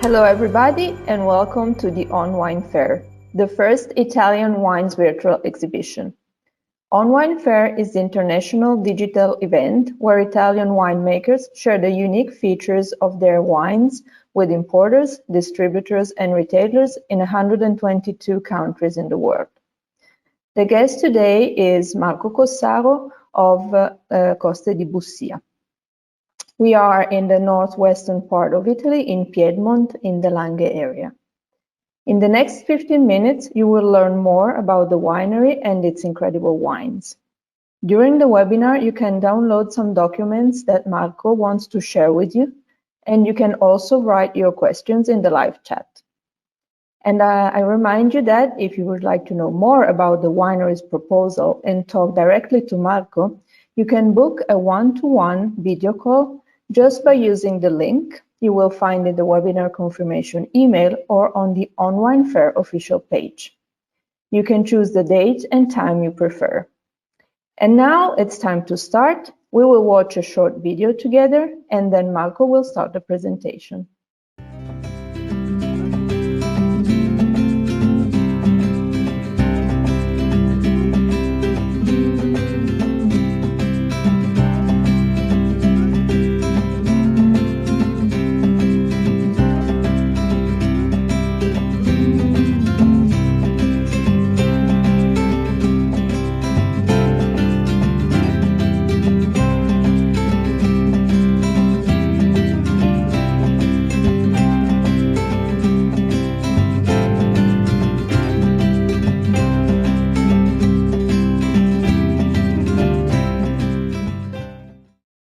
Hello everybody and welcome to the On Wine Fair, the first Italian wines virtual exhibition. On Wine Fair is the international digital event where Italian winemakers share the unique features of their wines with importers, distributors and retailers in 122 countries in the world. The guest today is Marco Cossaro of COSTA di BUSSIA. We are in the northwestern part of Italy, in Piedmont, in the Langhe area. In the next 15 minutes, you will learn more about the winery and its incredible wines. During the webinar, you can download some documents that Marco wants to share with you, and you can also write your questions in the live chat. And I remind you that if you would like to know more about the winery's proposal and talk directly to Marco, you can book a one-to-one video call just by using the link you will find in the webinar confirmation email or on the On Wine Fair official page. You can choose the date and time you prefer. And now it's time to start. We will watch a short video together and then Marco will start the presentation.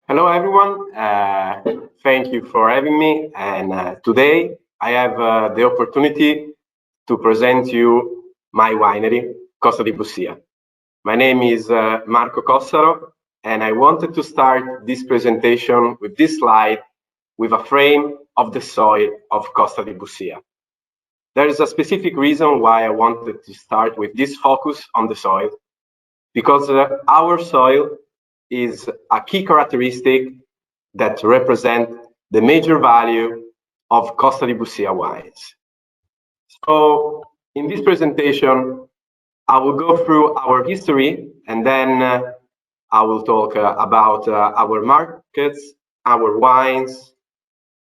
Hello everyone, thank you for having me, and today I have the opportunity to present you my winery, Costa di Bussia. My name is Marco Cossaro, and I wanted to start this presentation with this slide with a frame of the soil of Costa di Bussia. There is a specific reason why I wanted to start with this focus on the soil, because our soil is a key characteristic that represent the major value of Costa di Bussia wines. So in this presentation, I will go through our history and then I will talk about our markets, our wines,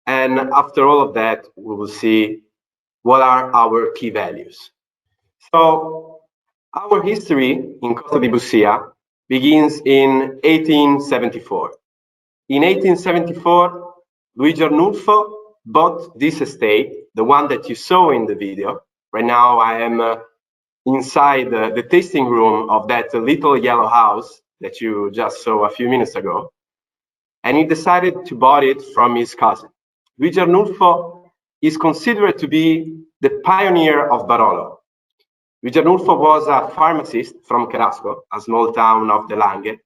and after all of that, we will see what are our key values. So our history in Costa di Bussia begins in 1874. In 1874, Luigi Arnulfo bought this estate, the one that you saw in the video. Right now I am inside the tasting room of that little yellow house that you just saw a few minutes ago. And he decided to buy it from his cousin. Luigi Arnulfo is considered to be the pioneer of Barolo. Luigi Arnulfo was a pharmacist from Cherasco, a small town of the Langhe.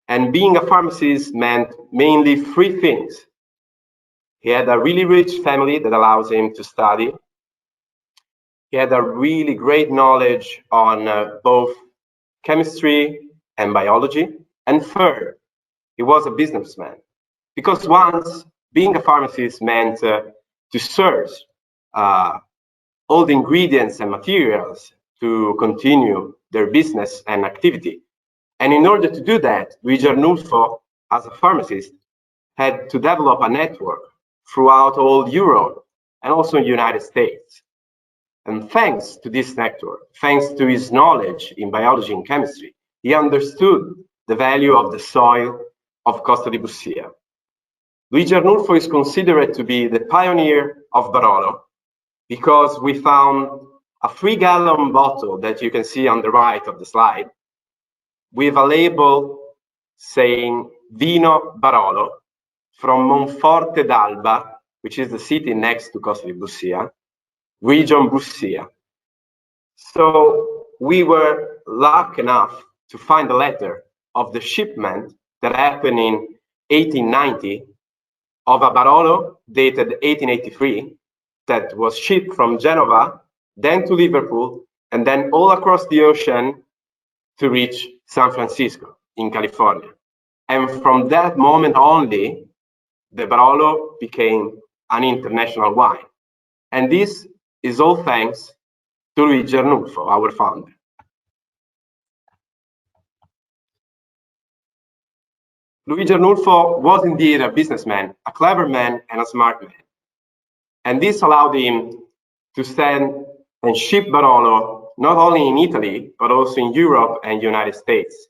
And being a pharmacist meant mainly three things. He had a really rich family that allows him to study. He had a really great knowledge on both chemistry and biology. And third, he was a businessman. Because once being a pharmacist meant to source all the ingredients and materials to continue their business and activity. And in order to do that, Luigi Arnulfo, as a pharmacist, had to develop a network throughout all Europe and also in the United States. And thanks to this network, thanks to his knowledge in biology and chemistry, he understood the value of the soil of Costa di Bussia. Luigi Arnulfo is considered to be the pioneer of Barolo, because we found a 3-gallon bottle that you can see on the right of the slide with a label saying Vino Barolo from Monforte d'Alba, which is the city next to Costa di Bussia, region Bussia. So we were lucky enough to find a letter of the shipment that happened in 1890 of a Barolo dated 1883 that was shipped from Genova, then to Liverpool, and then all across the ocean to reach San Francisco in California. And from that moment only, the Barolo became an international wine. And this is all thanks to Luigi Arnulfo, our founder. Luigi Arnulfo was indeed a businessman, a clever man, and a smart man. And this allowed him to stand and ship Barolo not only in Italy, but also in Europe and United States.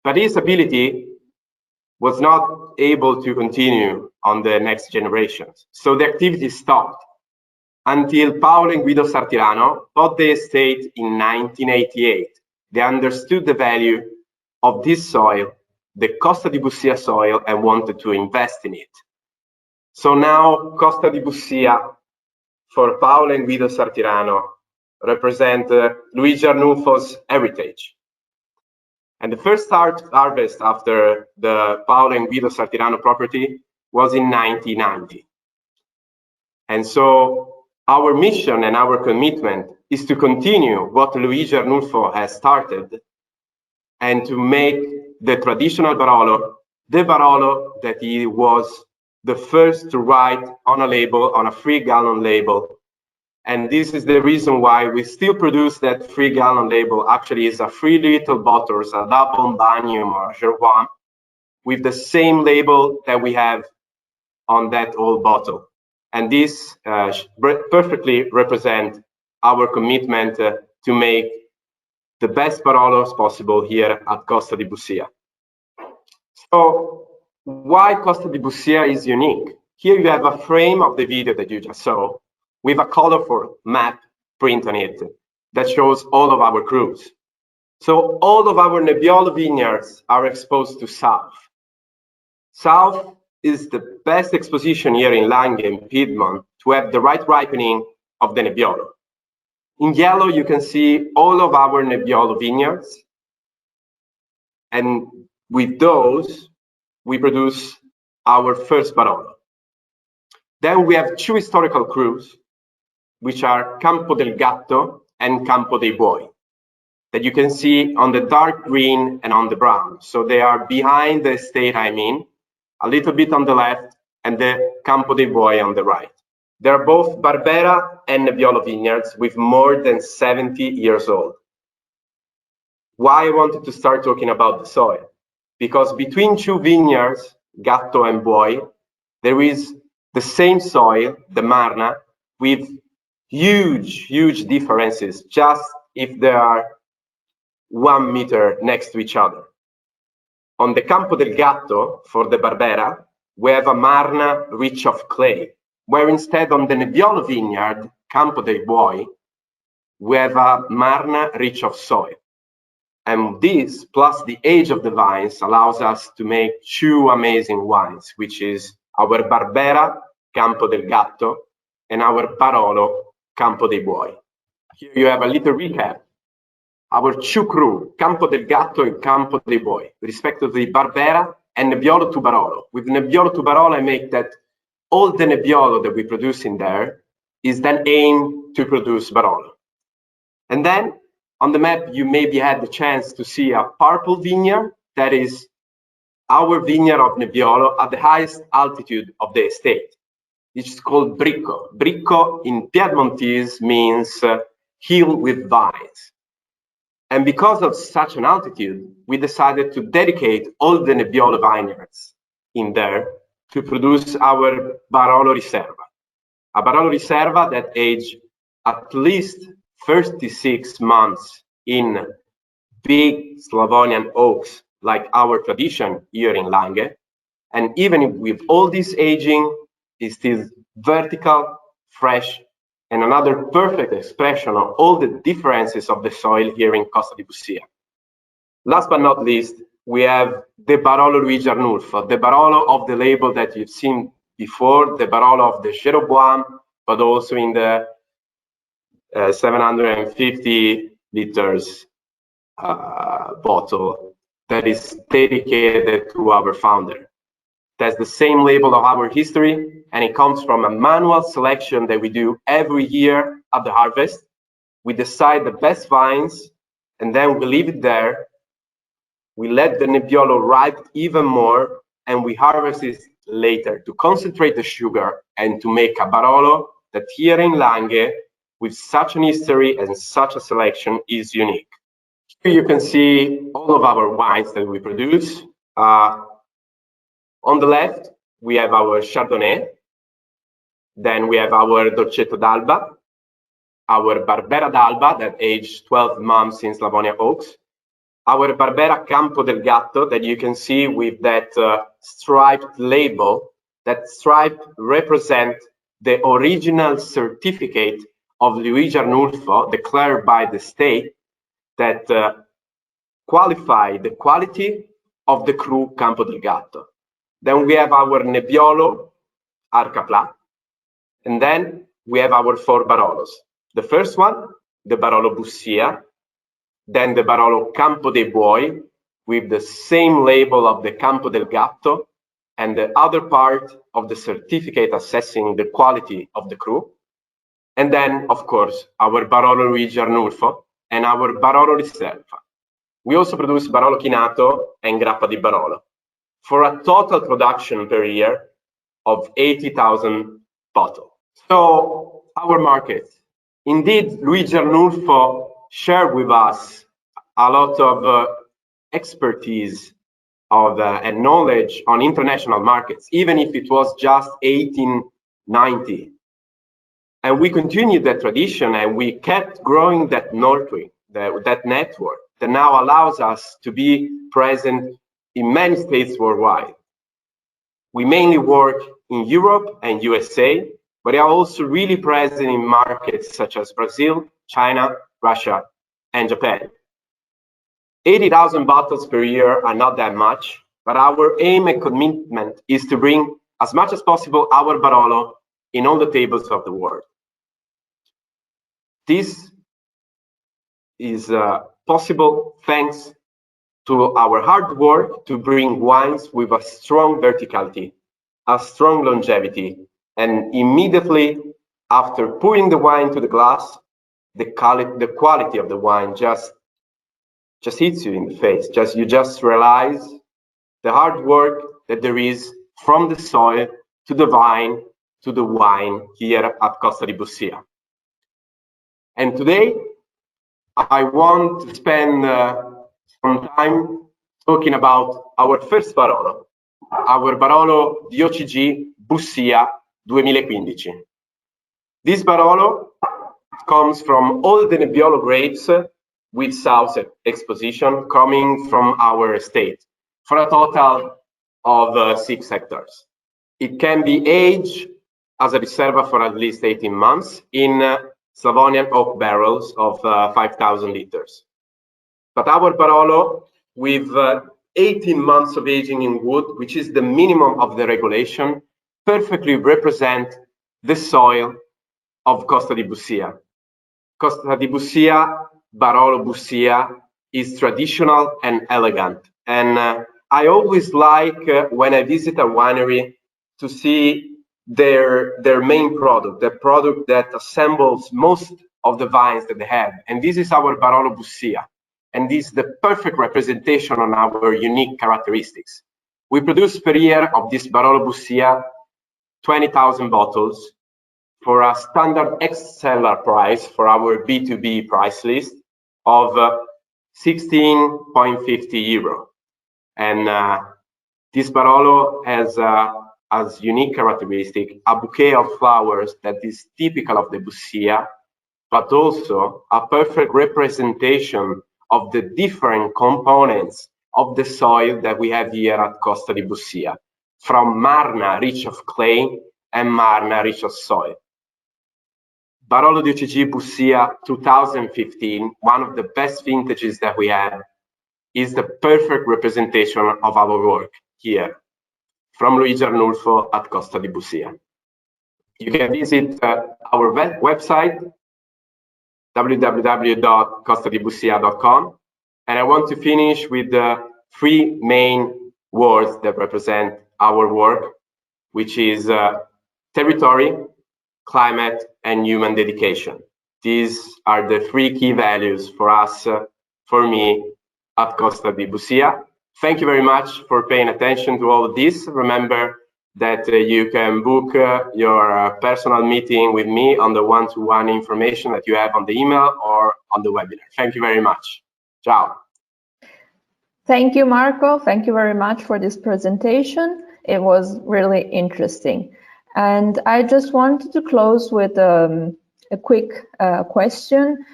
But his ability was not able to continue on the next generations. So the activity stopped until Paolo and Guido Sartirano bought the estate in 1988. They understood the value of this soil, the Costa di Bussia soil, and wanted to invest in it. So now Costa di Bussia for Paolo and Guido Sartirano represent Luigi Arnulfo's heritage. And the first harvest after the Paolo and Guido Sartirano property was in 1990. And so our mission and our commitment is to continue what Luigi Arnulfo has started and to make the traditional Barolo, the Barolo that he was the first to write on a label, on a 3-gallon label. And this is the reason why we still produce that 3-gallon label. Actually, it's a 3 little bottles, a double Banium or Gervois, with the same label that we have on that old bottle. And this perfectly represents our commitment to make the best Barolos possible here at Costa di Bussia. So why Costa di Bussia is unique? Here you have a frame of the video that you just saw with a colorful map print on it that shows all of our crews. So all of our Nebbiolo vineyards are exposed to south. South is the best exposition here in Langhe, in Piedmont, to have the right ripening of the Nebbiolo. In yellow, you can see all of our Nebbiolo vineyards. And with those, we produce our first Barolo. Then we have 2 historical crews, which are Campo del Gatto and Campo dei Buoi, that you can see on the dark green and on the brown. So they are behind the estate, a little bit on the left, and the Campo dei Buoi on the right. They're both Barbera and Nebbiolo vineyards with more than 70 years old. Why I wanted to start talking about the soil? Because between 2 vineyards, Gatto and Buoi, there is the same soil, the Marna, with huge differences, just if they are 1 meter next to each other. On the Campo del Gatto, for the Barbera, we have a Marna rich of clay, where instead on the Nebbiolo vineyard, Campo dei Buoi, we have a Marna rich of soil. And this, plus the age of the vines, allows us to make 2 amazing wines, which is our Barbera, Campo del Gatto, and our Barolo, Campo dei Buoi. Here you have a little recap. Our 2 crew, Campo del Gatto and Campo dei Buoi, respectively Barbera and Nebbiolo to Barolo. With Nebbiolo to Barolo, I make that all the Nebbiolo that we produce in there is then aimed to produce Barolo. And then on the map, you maybe had the chance to see a purple vineyard. That is our vineyard of Nebbiolo at the highest altitude of the estate. It's called Bricco. Bricco in Piedmontese means hill with vines. And because of such an altitude, we decided to dedicate all the Nebbiolo vineyards in there to produce our Barolo Riserva. A Barolo Riserva that aged at least 36 months in big Slavonian oaks, like our tradition here in Langhe. And even with all this aging, it's still vertical, fresh, and another perfect expression of all the differences of the soil here in Costa di Bussia. Last but not least, we have the Barolo Luigi Arnulfo, the Barolo of the label that you've seen before, the Barolo of the Gervois, but also in the 750 liters bottle that is dedicated to our founder. That's the same label of our history, and it comes from a manual selection that we do every year at the harvest. We decide the best vines, and then we leave it there. We let the Nebbiolo ripe even more, and we harvest it later to concentrate the sugar and to make a Barolo that here in Langhe, with such an history and such a selection, is unique. Here you can see all of our wines that we produce. On the left, we have our Chardonnay. Then we have our Dolcetto d'Alba, our Barbera d'Alba that aged 12 months in Slavonia oaks, our Barbera Campo del Gatto that you can see with that striped label. That stripe represents the original certificate of Luigi Arnulfo declared by the state that qualified the quality of the Cru Campo del Gatto. Then we have our Nebbiolo Arcapla. And then we have our 4 Barolos. The first one, the Barolo Bussia, then the Barolo Campo dei Buoi, with the same label of the Campo del Gatto, and the other part of the certificate assessing the quality of the Cru. And then, of course, our Barolo Luigi Arnulfo and our Barolo Riserva. We also produce Barolo Chinato and Grappa di Barolo, for a total production per year of 80,000 bottles. So our market, indeed, Luigi Arnulfo shared with us a lot of expertise and knowledge on international markets, even if it was just 1890. And we continued that tradition, and we kept growing that nurturing, that network that now allows us to be present in many states worldwide. We mainly work in Europe and USA, but are also really present in markets such as Brazil, China, Russia, and Japan. 80,000 bottles per year are not that much, but our aim and commitment is to bring as much as possible our Barolo in all the tables of the world. This is possible thanks to our hard work to bring wines with a strong verticality, a strong longevity, and immediately after pouring the wine to the glass, the quality of the wine just hits you in the face. You just realize the hard work that there is from the soil to the vine to the wine here at Costa di Bussia. And today, I want to spend some time talking about our first Barolo, our Barolo di OCG Bussia 2015. This Barolo comes from all the Nebbiolo grapes with South exposition coming from our estate for a total of 6 hectares. It can be aged as a Riserva for at least 18 months in Slavonian oak barrels of 5,000 liters. But our Barolo, with 18 months of aging in wood, which is the minimum of the regulation, perfectly represent the soil of Costa di Bussia. Costa di Bussia, Barolo Bussia, is traditional and elegant. And I always like, when I visit a winery, to see their main product, the product that assembles most of the vines that they have. And this is our Barolo Bussia. And this is the perfect representation on our unique characteristics. We produce per year of this Barolo Bussia 20,000 bottles for a standard ex-seller price for our B2B price list of 16.50 euro. And this Barolo has as unique characteristic a bouquet of flowers that is typical of the Bussia, but also a perfect representation of the different components of the soil that we have here at Costa di Bussia, from Marna, rich of clay, and Marna, rich of soil. Barolo di OCG Bussia 2015, one of the best vintages that we have, is the perfect representation of our work here, from Luigi Arnulfo at Costa di Bussia. You can visit our website, www.costadibussia.com. And I want to finish with the 3 main words that represent our work, which is territory, climate, and human dedication. These are the 3 key values for us, for me, at Costa di Bussia. Thank you very much for paying attention to all of this. Remember that you can book your personal meeting with me on the one-to-one information that you have on the email or on the webinar. Thank you very much. Ciao. Thank you, Marco. Thank you very much for this presentation. It was really interesting. And I just wanted to close with a quick question.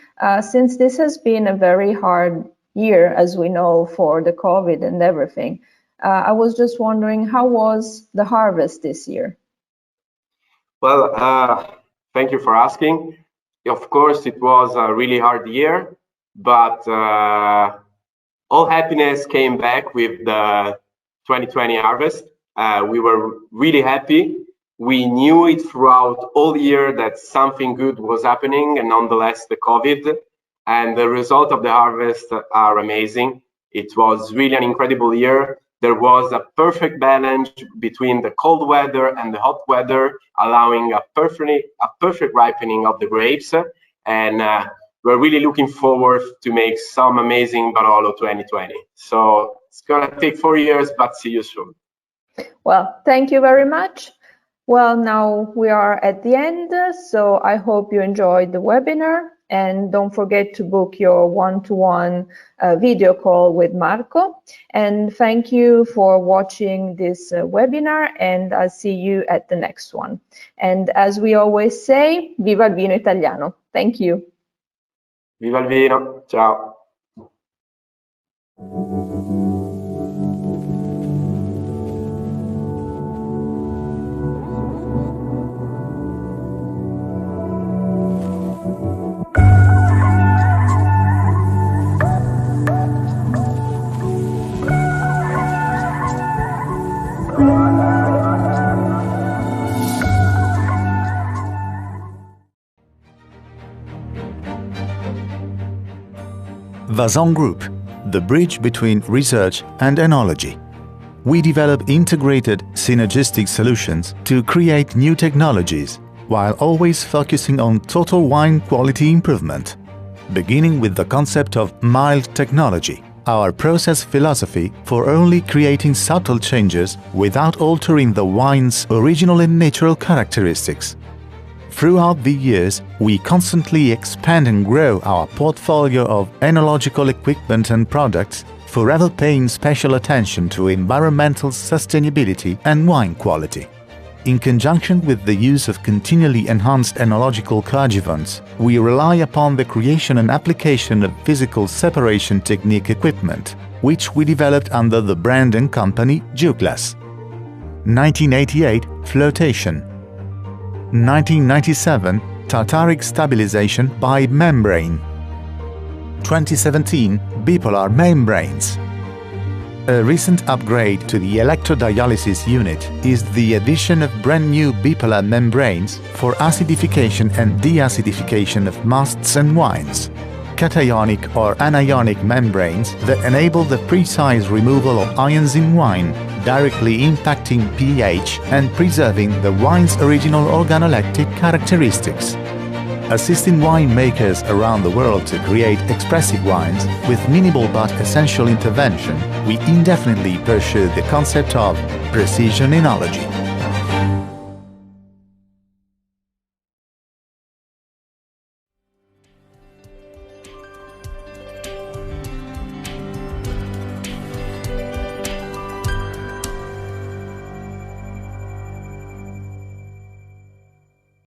Since this has been a very hard year, as we know, for the COVID and everything, I was just wondering, how was the harvest this year? Well, thank you for asking. Of course, it was a really hard year, but all happiness came back with the 2020 harvest. We were really happy. We knew it throughout all year that something good was happening, and nonetheless the COVID, and the result of the harvest are amazing. It was really an incredible year. There was a perfect balance between the cold weather and the hot weather, allowing a perfect ripening of the grapes. And we're really looking forward to make some amazing Barolo 2020. So it's gonna take 4 years, but see you soon. Well, thank you very much. Well, now we are at the end, so I hope you enjoyed the webinar, and don't forget to book your one-to-one video call with Marco. And thank you for watching this webinar, and I'll see you at the next one. And as we always say, viva il vino italiano. Thank you. Viva il vino, ciao. Vazon Group, the bridge between research and enology. We develop integrated, synergistic solutions to create new technologies, while always focusing on total wine quality improvement. Beginning with the concept of mild technology, our process philosophy for only creating subtle changes without altering the wine's original and natural characteristics. Throughout the years, we constantly expand and grow our portfolio of enological equipment and products, forever paying special attention to environmental sustainability and wine quality. In conjunction with the use of continually enhanced enological coadjuvants, we rely upon the creation and application of physical separation technique equipment, which we developed under the brand and company Douglas. 1988 Flotation. 1997 Tartaric stabilization by membrane. 2017 Bipolar membranes. A recent upgrade to the electrodialysis unit is the addition of brand new bipolar membranes for acidification and deacidification of musts and wines. Cationic or anionic membranes that enable the precise removal of ions in wine, directly impacting pH and preserving the wine's original organoleptic characteristics. Assisting winemakers around the world to create expressive wines with minimal but essential intervention, we indefinitely pursue the concept of precision enology.